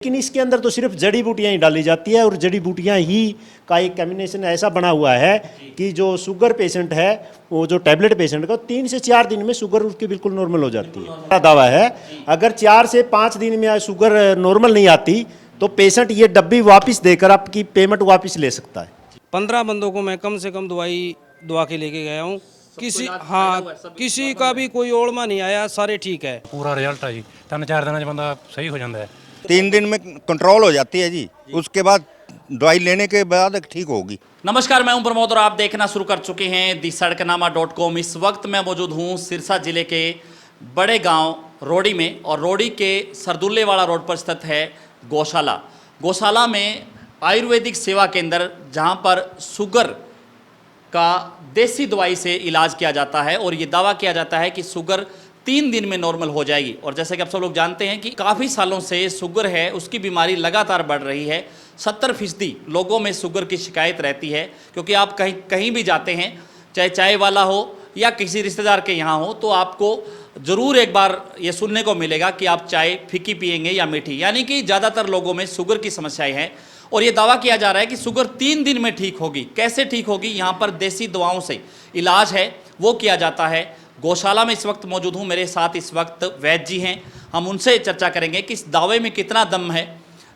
लेकिन इसके अंदर तो सिर्फ जड़ी बूटियां ही डाली जाती है और जड़ी बूटियां ही का एक कॉम्बिनेशन ऐसा बना हुआ है कि जो शुगर पेशेंट है, वो जो टैबलेट पेशेंट का 3 से 4 दिन में शुगर उसकी बिल्कुल नॉर्मल हो जाती है। मेरा दावा है अगर 4 से 5 दिन में शुगर नॉर्मल नहीं आती तो पेशेंट ये डब्बी वापस देकर आपकी पेमेंट वापस ले सकता है। 15 बंदों को मैं कम से कम दवाई दवा के लेके गया हूँ। किसी का भी कोई ओड़मा नहीं आया, सारे ठीक है। पूरा रिजल्ट है जी, 3-4 दिन बंदा सही हो जाता है। 3 दिन में कंट्रोल हो जाती है जी, उसके बाद दवाई लेने के बाद ठीक होगी। नमस्कार, मैं हूं प्रमोद और आप देखना शुरू कर चुके हैं दी सड़कनामा.com। इस वक्त मैं मौजूद हूं सिरसा जिले के बड़े गांव रोड़ी में और रोड़ी के सरदुल्लेवाड़ा रोड पर स्थित है गौशाला। गौशाला में आयुर्वेदिक सेवा केंद्र जहां पर शुगर का देसी दवाई से इलाज किया जाता है और ये दावा किया जाता है कि शुगर 3 दिन में नॉर्मल हो जाएगी। और जैसे कि आप सब लोग जानते हैं कि काफ़ी सालों से शुगर है, उसकी बीमारी लगातार बढ़ रही है। 70% लोगों में शुगर की शिकायत रहती है, क्योंकि आप कहीं भी जाते हैं, चाहे चाय वाला हो या किसी रिश्तेदार के यहाँ हो, तो आपको ज़रूर एक बार ये सुनने को मिलेगा कि आप चाय फीकी पिएंगे या मीठी, यानी कि ज़्यादातर लोगों में शुगर की समस्याएं हैं। और ये दावा किया जा रहा है कि शुगर 3 दिन में ठीक होगी। कैसे ठीक होगी? यहाँ पर देसी दवाओं से इलाज है, वो किया जाता है। गौशाला में इस वक्त मौजूद हूँ, मेरे साथ इस वक्त वैद्य जी हैं। हम उनसे चर्चा करेंगे कि इस दावे में कितना दम है।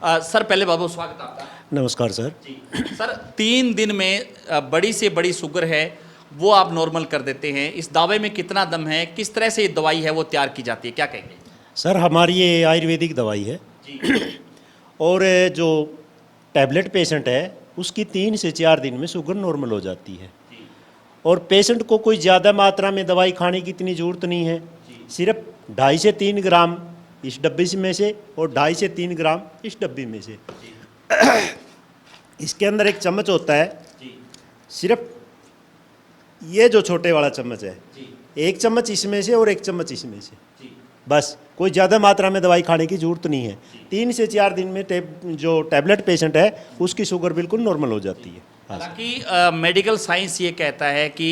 सर, पहले बाबू स्वागत आपका। नमस्कार सर जी सर, 3 दिन में बड़ी से बड़ी शुगर है वो आप नॉर्मल कर देते हैं, इस दावे में कितना दम है? किस तरह से ये दवाई है वो तैयार की जाती है, क्या कहेंगे? सर, हमारी ये आयुर्वेदिक दवाई है और जो टैबलेट पेशेंट है उसकी 3 से 4 दिन में शुगर नॉर्मल हो जाती है और पेशेंट को कोई ज़्यादा मात्रा में दवाई खाने की इतनी ज़रूरत नहीं है। सिर्फ 2.5 से 3 ग्राम इस डब्बी में से और 2.5 से 3 ग्राम इस डब्बी में से। इसके अंदर एक चम्मच होता है, सिर्फ ये जो छोटे वाला चम्मच है, एक चम्मच इसमें से और एक चम्मच इसमें से, बस। कोई ज़्यादा मात्रा में दवाई खाने की ज़रूरत नहीं है। 3 से 4 दिन में जो टैबलेट पेशेंट है उसकी शुगर बिल्कुल नॉर्मल हो जाती है। हालांकि मेडिकल साइंस ये कहता है कि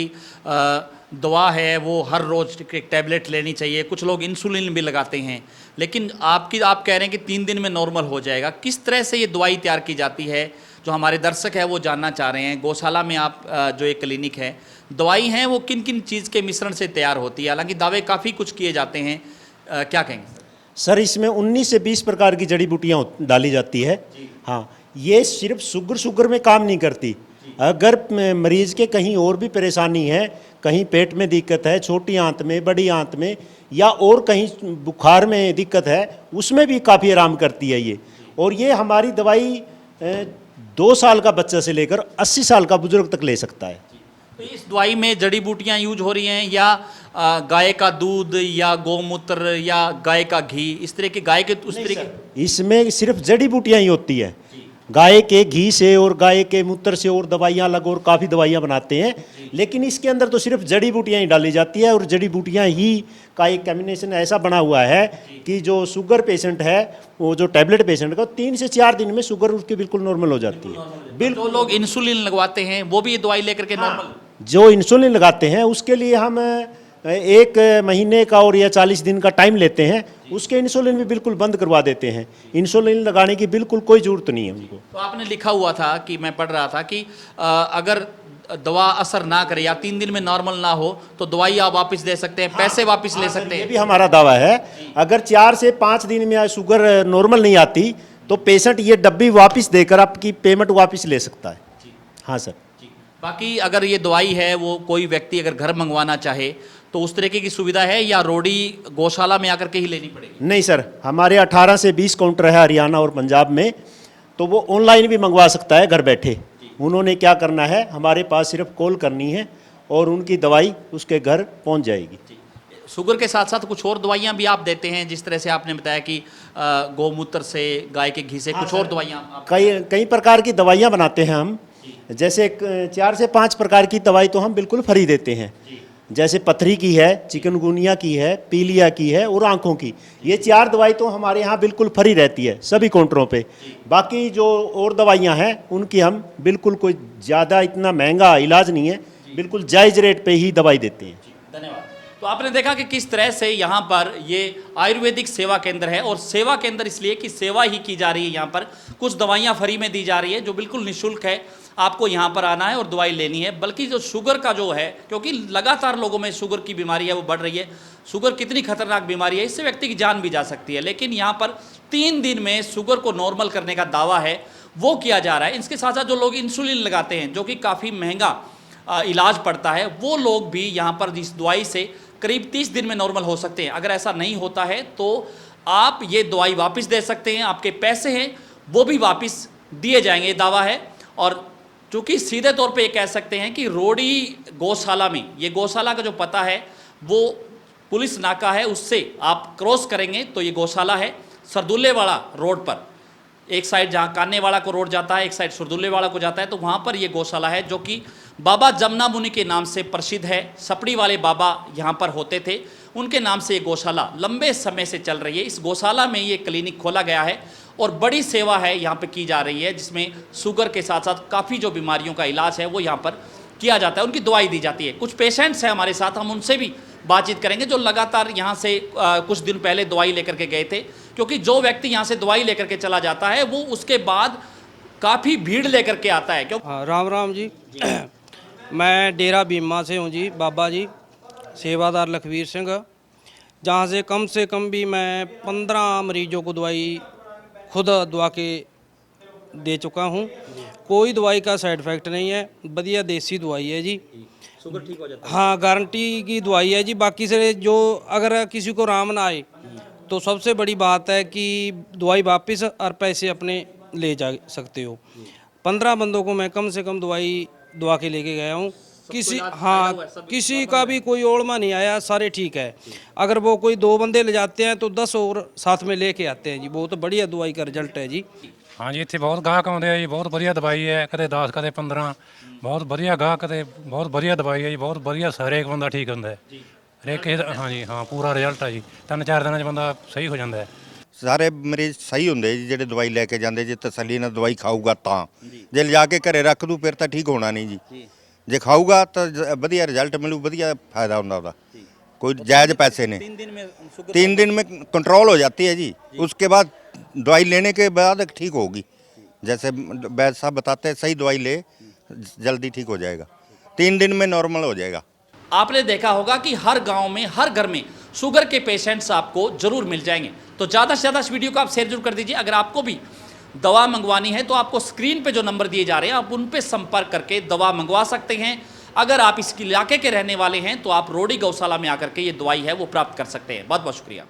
दवा है वो हर रोज़ एक टैबलेट लेनी चाहिए। कुछ लोग इंसुलिन भी लगाते हैं, लेकिन आप कह रहे हैं कि 3 दिन में नॉर्मल हो जाएगा। किस तरह से ये दवाई तैयार की जाती है, जो हमारे दर्शक है वो जानना चाह रहे हैं। गौशाला में आप जो एक क्लिनिक है, दवाई हैं वो किन किन चीज़ के मिश्रण से तैयार होती है? हालांकि दावे काफ़ी कुछ किए जाते हैं, क्या कहेंगे सर? इसमें 19 से 20 प्रकार की जड़ी बूटियाँ डाली जाती है। हाँ, ये सिर्फ शुगर में काम नहीं करती। अगर मरीज के कहीं और भी परेशानी है, कहीं पेट में दिक्कत है, छोटी आंत में, बड़ी आंत में, या और कहीं बुखार में दिक्कत है, उसमें भी काफ़ी आराम करती है ये। और ये हमारी दवाई 2 साल का बच्चा से लेकर 80 साल का बुजुर्ग तक ले सकता है। तो इस दवाई में जड़ी बूटियाँ यूज हो रही हैं या गाय का दूध या गौमूत्र या गाय का घी, इस तरह के गाय के उस तरह के? इसमें सिर्फ जड़ी बूटियाँ ही होती है। गाय के घी से और गाय के मूत्र से और दवाइयाँ अलग और काफ़ी दवाइयाँ बनाते हैं, लेकिन इसके अंदर तो सिर्फ जड़ी बूटियाँ ही डाली जाती है और जड़ी बूटियाँ ही का एक कॉम्बिनेशन ऐसा बना हुआ है कि जो शुगर पेशेंट है, वो जो टैबलेट पेशेंट का 3 से 4 दिन में शुगर उसकी बिल्कुल नॉर्मल हो जाती है। बिल्कुल। जो लोग इंसुलिन लगवाते हैं वो भी ये दवाई लेकर के नॉर्मल? जो इंसुलिन लगाते हैं उसके लिए हम 1 महीने का और या 40 दिन का टाइम लेते हैं, उसके इंसुलिन भी बिल्कुल बंद करवा देते हैं। इंसुलिन लगाने की बिल्कुल कोई ज़रूरत नहीं है उनको। तो आपने लिखा हुआ था कि मैं पढ़ रहा था कि अगर दवा असर ना करे या 3 दिन में नॉर्मल ना हो तो दवाई आप वापस दे सकते हैं, पैसे वापस ले सकते हैं। ये भी हमारा दावा है। अगर 4 से 5 दिन में शुगर नॉर्मल नहीं आती तो पेशेंट ये डब्बी वापस देकर आपकी पेमेंट वापस ले सकता है। हाँ सर। बाकी अगर ये दवाई है वो कोई व्यक्ति अगर घर मंगवाना चाहे तो उस तरीके की सुविधा है या रोड़ी गौशाला में आकर के ही लेनी पड़ेगी? नहीं सर, हमारे 18 से 20 काउंटर है हरियाणा और पंजाब में, तो वो ऑनलाइन भी मंगवा सकता है घर बैठे। उन्होंने क्या करना है, हमारे पास सिर्फ कॉल करनी है और उनकी दवाई उसके घर पहुंच जाएगी। शुगर के साथ साथ कुछ और दवाइयाँ भी आप देते हैं, जिस तरह से आपने बताया कि गौमूत्र से, गाय के घी से, कुछ और दवाइयाँ? कई प्रकार की दवाइयाँ बनाते हैं हम। जैसे 4 से 5 प्रकार की दवाई तो हम बिल्कुल फ्री देते हैं। जैसे पथरी की है, चिकनगुनिया की है, पीलिया की है और आंखों की। ये 4 दवाई तो हमारे यहाँ बिल्कुल फ्री रहती है सभी काउंटरों पे। बाकी जो और दवाइयाँ हैं उनकी हम बिल्कुल कोई ज़्यादा इतना महंगा इलाज नहीं है, बिल्कुल जायज़ रेट पे ही दवाई देते हैं। धन्यवाद। तो आपने देखा कि किस तरह से यहाँ पर ये आयुर्वेदिक सेवा केंद्र है, और सेवा केंद्र इसलिए कि सेवा ही की जा रही है। यहाँ पर कुछ दवाइयाँ फ्री में दी जा रही है जो बिल्कुल निःशुल्क है, आपको यहाँ पर आना है और दवाई लेनी है। बल्कि जो शुगर का जो है, क्योंकि लगातार लोगों में शुगर की बीमारी है वो बढ़ रही है। शुगर कितनी खतरनाक बीमारी है, इससे व्यक्ति की जान भी जा सकती है, लेकिन यहाँ पर 3 दिन में शुगर को नॉर्मल करने का दावा है वो किया जा रहा है। इसके साथ साथ जो लोग इंसुलिन लगाते हैं, जो कि काफ़ी महंगा इलाज पड़ता है, वो लोग भी यहाँ पर इस दवाई से करीब 30 दिन में नॉर्मल हो सकते हैं। अगर ऐसा नहीं होता है तो आप ये दवाई वापस दे सकते हैं, आपके पैसे हैं वो भी वापस दिए जाएंगे, ये दावा है। और चूँकि सीधे तौर पे ये कह सकते हैं कि रोडी गौशाला में, ये गौशाला का जो पता है वो पुलिस नाका है, उससे आप क्रॉस करेंगे तो ये गौशाला है सरदुल्लेवाड़ा रोड पर। एक साइड जहाँ कान्नेवाड़ा को रोड जाता है, एक साइड सरदुल्लेवाड़ा को जाता है, तो वहाँ पर ये गौशाला है जो कि बाबा जमुना मुनि के नाम से प्रसिद्ध है। सपड़ी वाले बाबा यहाँ पर होते थे, उनके नाम से ये गौशाला लंबे समय से चल रही है। इस गौशाला में ये क्लिनिक खोला गया है और बड़ी सेवा है यहाँ पे की जा रही है, जिसमें शुगर के साथ साथ काफ़ी जो बीमारियों का इलाज है वो यहाँ पर किया जाता है, उनकी दवाई दी जाती है। कुछ पेशेंट्स हैं हमारे साथ, हम उनसे भी बातचीत करेंगे जो लगातार यहाँ से कुछ दिन पहले दवाई लेकर के गए थे, क्योंकि जो व्यक्ति यहाँ से दवाई लेकर के चला जाता है वो उसके बाद काफ़ी भीड़ लेकर के आता है। क्यों? हाँ, राम राम जी। मैं डेरा बीमा से हूँ जी, बाबा जी सेवादार लखवीर सिंह, जहाँ से कम भी मैं 15 मरीजों को दवाई खुद दवा के दे चुका हूँ। कोई दवाई का साइड इफ़ेक्ट नहीं है, बढ़िया देसी दवाई है जी। शुगर ठीक हो जाता है? हाँ, गारंटी की दवाई है जी। बाकी से जो अगर किसी को आराम ना आए तो सबसे बड़ी बात है कि दवाई वापस और पैसे अपने ले जा सकते हो। 15 बंदों को मैं कम से कम दवाई दवा के लेके गया हूँ। किसी का भी कोई ओड़मा नहीं आया, सारे ठीक है। अगर वो कोई 2 बंदे ले जाते हैं तो 10 और साथ में लेके आते हैं जी। बहुत बढ़िया दवाई का रिजल्ट है जी। हाँ जी, ਇੱਥੇ ਬਹੁਤ ਗਾਹਕ ਆਉਂਦੇ ਆ ਜੀ, ਬਹੁਤ ਵਧੀਆ ਦਵਾਈ ਹੈ, ਕਦੇ 10 ਕਦੇ 15, ਬਹੁਤ ਵਧੀਆ ਗਾਹਕ, ਕਦੇ ਬਹੁਤ ਵਧੀਆ ਦਵਾਈ ਹੈ ਜੀ, ਬਹੁਤ ਵਧੀਆ, ਹਰੇਕ ਬੰਦਾ ਠੀਕ ਹੁੰਦਾ ਹੈ ਹਰੇਕ ਕਿਸੇ ਦਾ। ਹਾਂ ਜੀ, ਹਾਂ, ਪੂਰਾ ਰਿਜ਼ਲਟ ਹੈ ਜੀ। 3-4 ਦਿਨਾਂ 'ਚ ਬੰਦਾ ਸਹੀ ਹੋ ਜਾਂਦਾ ਹੈ। ਸਾਰੇ ਮਰੀਜ਼ ਸਹੀ ਹੁੰਦੇ ਜੀ ਜਿਹੜੇ ਦਵਾਈ ਲੈ ਕੇ ਜਾਂਦੇ, ਜੇ ਤਸੱਲੀ ਨਾਲ ਦਵਾਈ ਖਾਊਗਾ ਤਾਂ। ਜੇ ਲਿਜਾ ਕੇ ਘਰੇ ਰੱਖ ਦੂ ਫਿਰ ਤਾਂ ਠੀਕ ਹੋਣਾ ਨਹੀਂ ਜੀ। ਜੇ ਖਾਊਗਾ ਤਾਂ ਵਧੀਆ ਰਿਜ਼ਲਟ ਮਿਲੂ, ਵਧੀਆ ਫਾਇਦਾ ਹੁੰਦਾ ਉਹਦਾ। कोई जायज़ पैसे ने 3 दिन में कंट्रोल हो जाती है जी। उसके बाद दवाई लेने के बाद ठीक होगी। जैसे वैद्य साहब बताते हैं, सही दवाई ले जल्दी ठीक हो जाएगा, 3 दिन में नॉर्मल हो जाएगा। आपने देखा होगा कि हर गांव में, हर घर में शुगर के पेशेंट्स आपको जरूर मिल जाएंगे। तो ज़्यादा से ज़्यादा इस वीडियो को आप शेयर जरूर कर दीजिए। अगर आपको भी दवा मंगवानी है तो आपको स्क्रीन पे जो नंबर दिए जा रहे हैं आप उन पे संपर्क करके दवा मंगवा सकते हैं। अगर आप इस इलाके के रहने वाले हैं तो आप रोडी गौशाला में आकर के ये दवाई है वो प्राप्त कर सकते हैं। बहुत बहुत शुक्रिया।